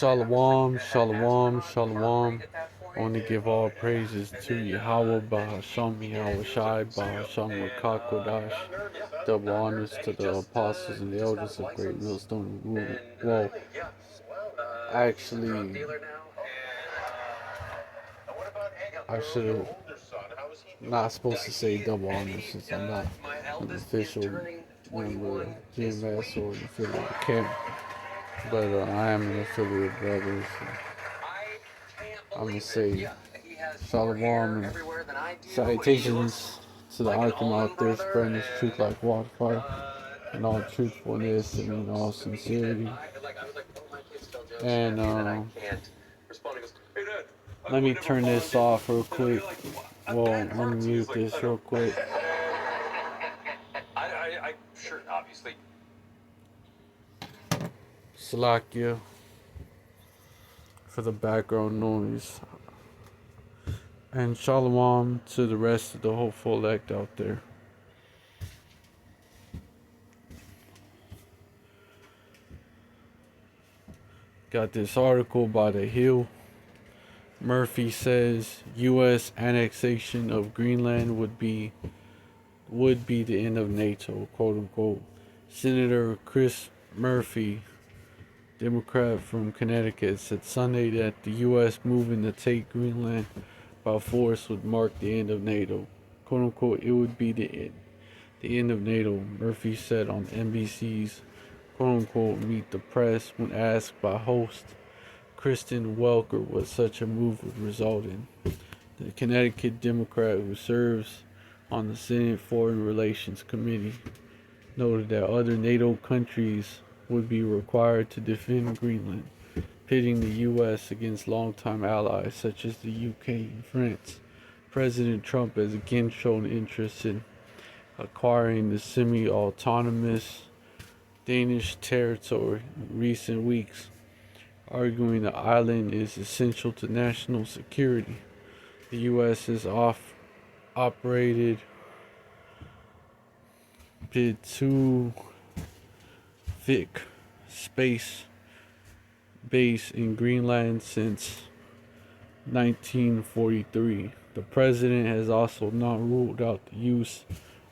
Shalom, shalom, shalom. I want to give all praises to Yahweh, Bahasham Yahweh Shai, Bahasham Rakakodash. Double honors to the apostles and the elders of Great Millstone. Well, actually, I should have not supposed to say double honors since I'm not an official member of GMS or an affiliate of camp. But I am an affiliate of brothers. I'm going to say shalom and salutations to the Arkham out there spreading this truth like wildfire in all truthfulness and in all sincerity. And let me turn this off real quick. Well, let me mute this real quick. I sure, obviously. Salakia for the background noise. And shalom to the rest of the hopeful elect out there. Got this article by The Hill. Murphy says U.S. annexation of Greenland would be the end of NATO, quote unquote. Senator Chris Murphy, Democrat from Connecticut, said Sunday that the U.S. moving to take Greenland by force would mark the end of NATO. Quote unquote, it would be the end of NATO, Murphy said on NBC's quote unquote Meet the Press when asked by host Kristen Welker what such a move would result in. The Connecticut Democrat who serves on the Senate Foreign Relations Committee noted that other NATO countries would be required to defend Greenland, pitting the U.S. against longtime allies such as the UK and France. President Trump has again shown interest in acquiring the semi-autonomous Danish territory in recent weeks, arguing the island is essential to national security. The U.S. has operated two thick space base in Greenland since 1943. The president has also not ruled out the use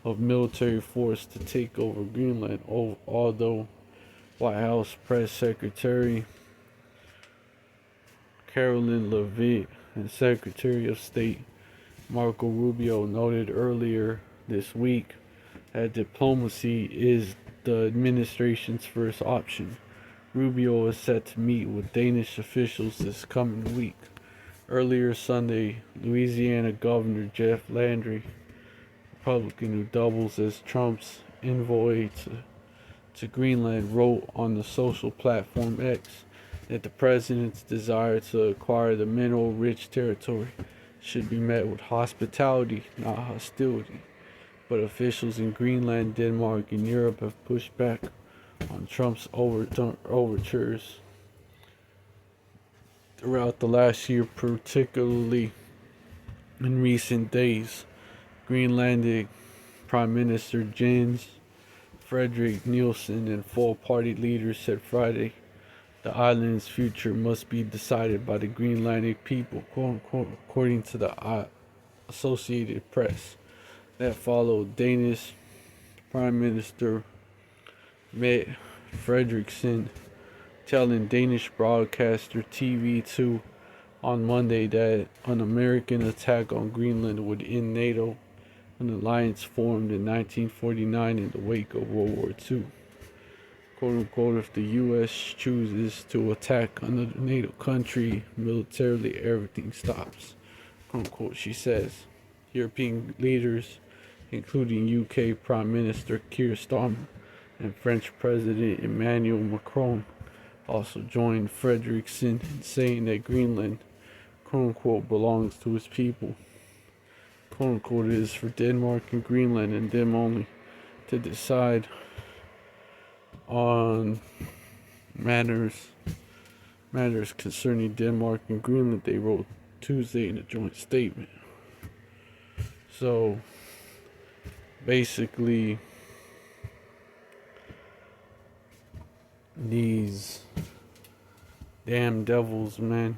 of military force to take over Greenland, although White House Press Secretary Caroline Leavitt and Secretary of State Marco Rubio noted earlier this week that diplomacy is the administration's first option. Rubio is set to meet with Danish officials this coming week. Earlier Sunday, Louisiana Governor Jeff Landry, Republican who doubles as Trump's envoy to Greenland, wrote on the social platform X that the president's desire to acquire the mineral-rich territory should be met with hospitality, not hostility. But officials in Greenland, Denmark, and Europe have pushed back on Trump's overtures throughout the last year, particularly in recent days. Greenlandic Prime Minister Jens Frederik Nielsen and full party leaders said Friday the island's future must be decided by the Greenlandic people, quote unquote, according to the Associated Press. That followed Danish Prime Minister Mette Frederiksen telling Danish broadcaster TV2 on Monday that an American attack on Greenland would end NATO, an alliance formed in 1949 in the wake of World War II. Quote unquote, if the U.S. chooses to attack another NATO country militarily, everything stops. Quote unquote, she says. European leaders, including UK Prime Minister Keir Starmer and French President Emmanuel Macron, also joined Frederiksen in saying that Greenland, quote unquote, belongs to its people. Quote unquote, it is for Denmark and Greenland and them only to decide on matters concerning Denmark and Greenland, they wrote Tuesday in a joint statement. So basically these damn devils, man,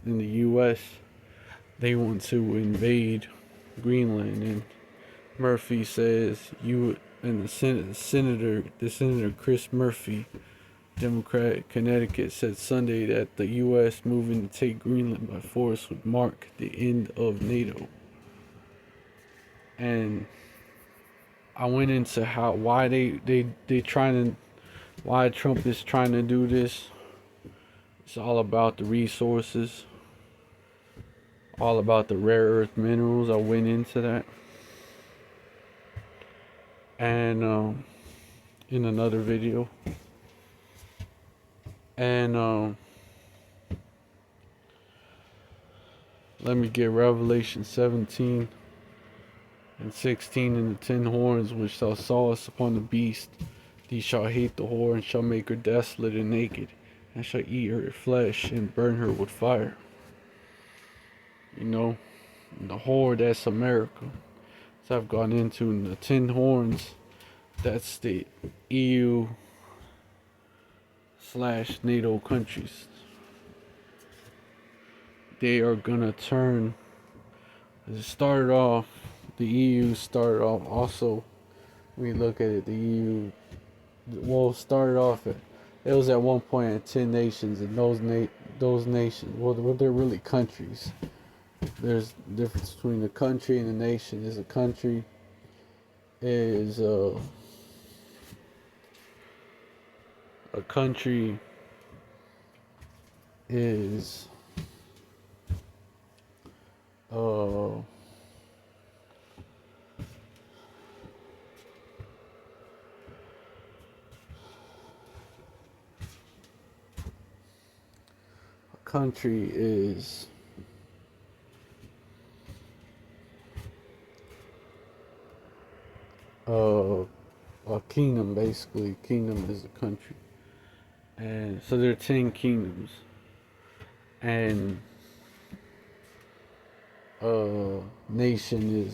in the U.S. They want to invade Greenland, and Murphy says you and the Senator Chris Murphy, Democrat, Connecticut, said Sunday that the U.S. moving to take Greenland by force would mark the end of NATO. And I went into why Trump is trying to do this. It's all about the resources, all about the rare earth minerals. I went into that, and in another video, and let me get Revelation 17 and 16 and the 10 horns which thou sawest upon the beast. These shall hate the whore, and shall make her desolate and naked, and shall eat her flesh, and burn her with fire. You know, the whore, that's America. So I've gone into in the 10 horns, that's the EU/NATO countries. They are gonna turn. It started off, the EU started off also. We look at it, the EU, well, started off at, it was at one point at 10 nations, and those nations, well, they're really countries. There's a difference between a country and a nation. Is a country is a country is a country is a kingdom, basically. Kingdom is a country. And so there are 10 kingdoms. And nation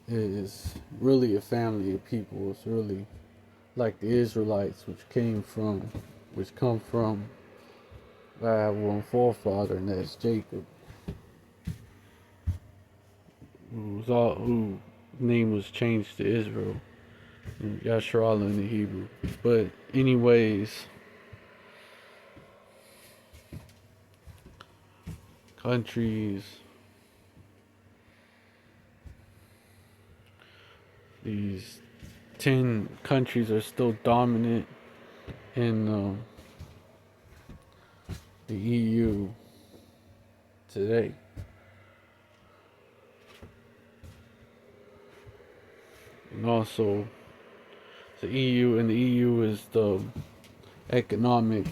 is really a family of people. It's really like the Israelites, which come from I have one forefather, and that's Jacob, whose name was changed to Israel, and Yasharallah in the Hebrew. But anyways, countries, these 10 countries are still dominant in the EU today. And also, the EU is the economic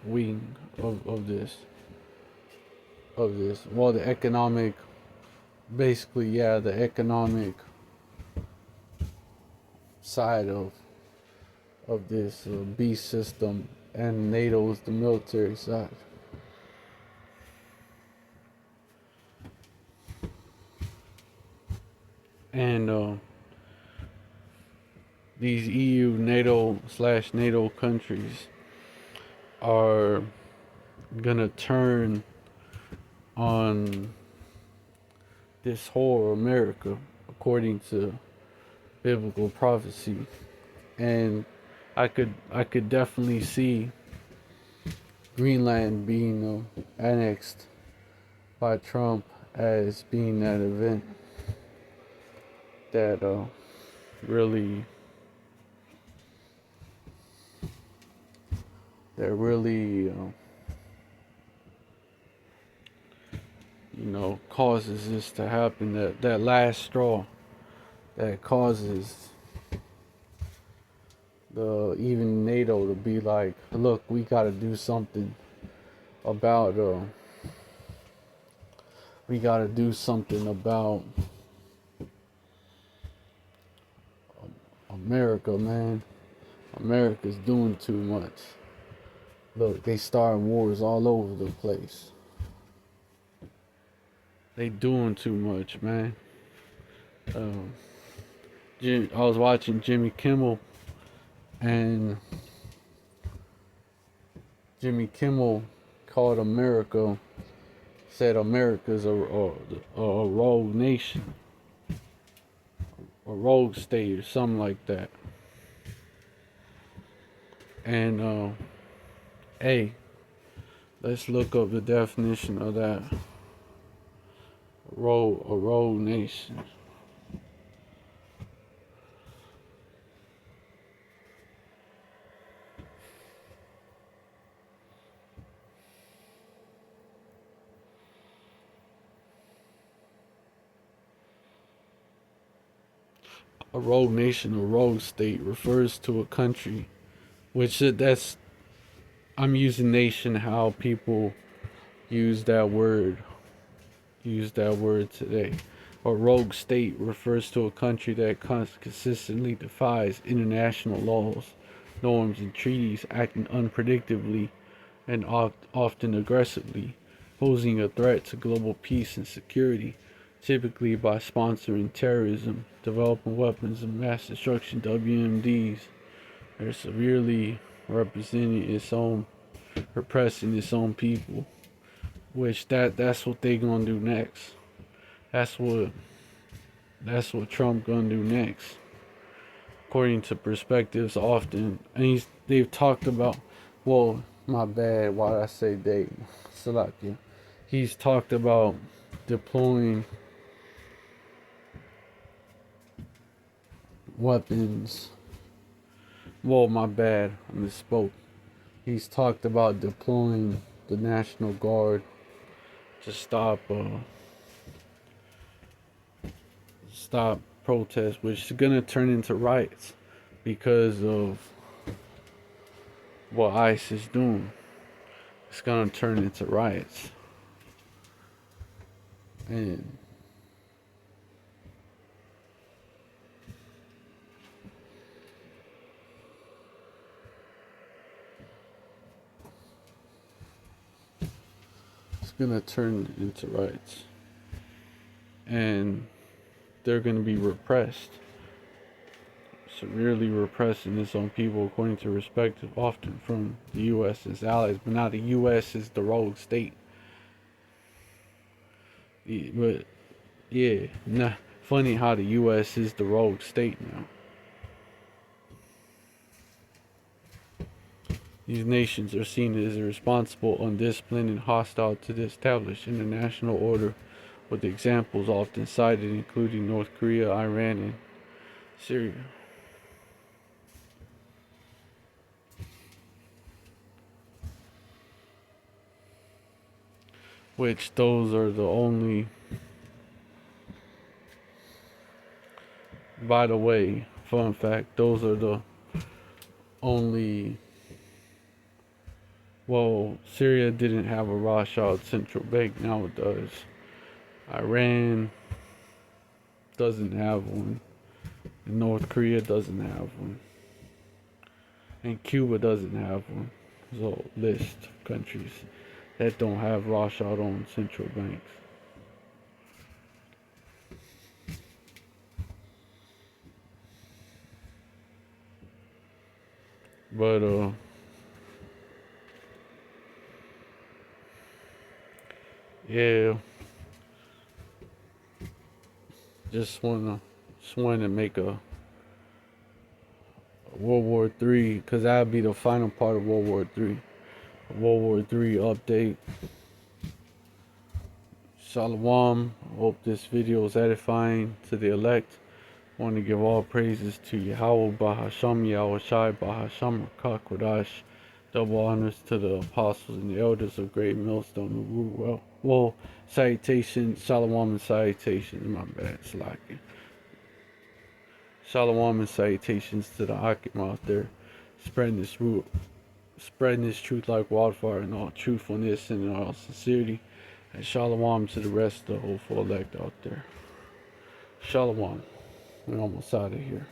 wing of this. Well, the economic, basically, yeah, the economic side of this beast system, and NATO is the military side. And these EU, NATO/NATO countries are gonna turn on this whole America, according to biblical prophecy. And I could definitely see Greenland being annexed by Trump as being that event that really causes this to happen, that last straw that causes even NATO to be like, look, we got to do something about America, man. America's doing too much. Look, they starting wars all over the place. They doing too much, man. I was watching Jimmy Kimmel, and Jimmy Kimmel called America, said America's a rogue nation, a rogue state, or something like that. And hey, let's look up the definition of that. A rogue nation. A rogue nation or rogue state refers to a country, I'm using nation how people use that word today. A rogue state refers to a country that consistently defies international laws, norms, and treaties, acting unpredictably and often aggressively, posing a threat to global peace and security, typically by sponsoring terrorism, developing weapons of mass destruction (WMDs), or severely repressing its own people. Which that's what they gonna do next. That's what Trump gonna do next. According to perspectives, often, and they've talked about. Well, my bad. Why did I say they? Salakia. He's talked about deploying weapons. Well, my bad. I misspoke. He's talked about deploying the National Guard to stop protests, which is gonna turn into riots because of what ICE is doing. It's gonna turn into riots, and and they're gonna be repressed, severely repressing its own people, according to perspective, often from the U.S. and its allies. But now the U.S. is the rogue state. But yeah, funny how the U.S. is the rogue state now. These nations are seen as irresponsible, undisciplined, and hostile to the established international order, with examples often cited including North Korea, Iran, and Syria. Which those are the only, by the way, fun fact, those are the only, well, Syria didn't have a Rothschild central bank, now it does. Iran doesn't have one. And North Korea doesn't have one. And Cuba doesn't have one. There's a list of countries that don't have Rothschild-owned central banks. But yeah, just wanna make a World War III, because that'll be the final part of World War III. World War III update. Shalom. Hope this video is edifying to the elect. Want to give all praises to Yahweh Bahasham, Yahweh Shai Bahasham, Kodash. Double honors to the apostles and the elders of Great Millstone who rule well. Salutations, Shalom and salutations. My bad, Slaki. Shalom and salutations to the Hakim out there, spreading this truth like wildfire in all truthfulness and in all sincerity. And shalom to the rest of the hopeful elect out there. Shalom. We're almost out of here.